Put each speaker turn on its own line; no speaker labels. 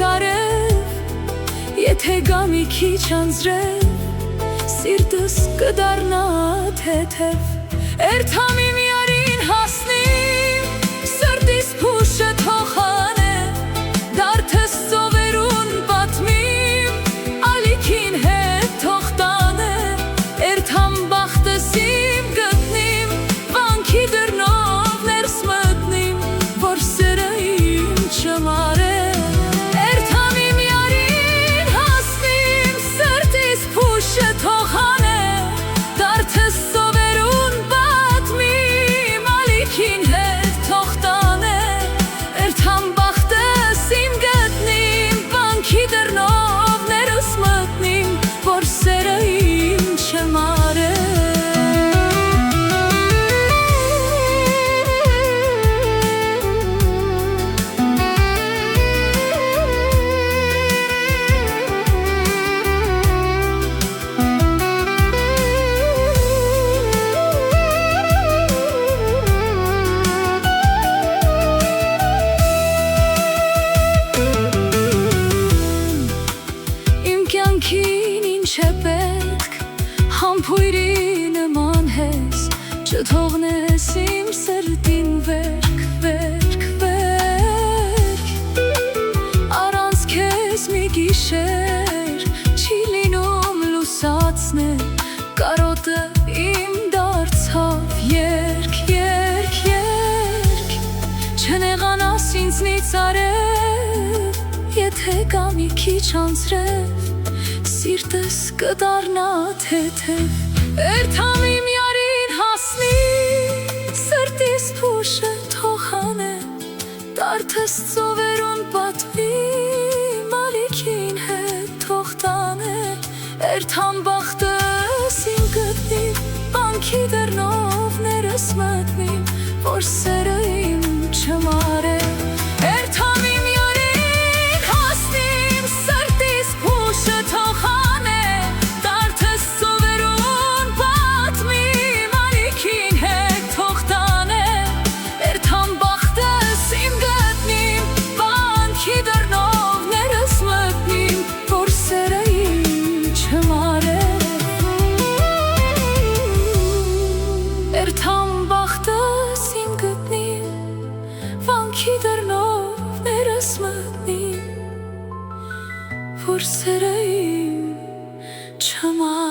արև, եթե գա մի քիչ անձրև, սիրտս կդառնա թեթև։ Երթամ իմ յարին հասնիմ, սրտիս փուշը թող հանեմ, դարդս ծովերուն պատմիմ, ալիքին հետ թող տանեմ։ Երթամ բախտս իմ գտնիմ, վանքի դռնով ներս մտնիմ, որ սերը իմ չմարեմ։ Երթամ իմ յարին հասնիմ, սրտիս փուշը թող հանեմ, դարդս ծովերուն պատմիմ, ալիքին հետ թող տանեմ։ Երթամ բախտս իմ գտնիմ, վանքի դռնով ներս մտնիմ, որ սերը իմ չմարեմ։ Իմ կյանքին ինչ է պետք, համբույրի նման ես, չթողնես իմ սրտին վերք, վերք, վերք։ Առանց քեզ մի գիշեր չի լինում լուսացնել, կարոտը իմ դարձավ երկ, երկ, երկ։ Չնեղանաս ինձնից արև, եթե գա մի քիչ անձրև, սիրտս կդառնա թեթև։ Երթամ իմ յարին հասնիմ, սրտիս փուշը թող հանեմ, դարդս ծովերուն պատմիմ, ալիքին հետ թող տանեմ։ Երթամ բախտս իմ գտնիմ, վանքի դռնով ներս մտնիմ, որ սերը իմ չմարեմ։ Երթամ իմ յարին հասնիմ, սրտիս փուշը թող հանեմ, դարդս ծովերուն պատմիմ, ալիքին հետ թող տանեմ։ Երթամ բախտս իմ գտնիմ, վանքի դռնով ներս մտնիմ, որ սերը իմ չմարեմ։ Երթամ բախտս իմ գտնիմ, վանքի դռնով ներս մտնիմ, որ սերը իմ չմարեմ։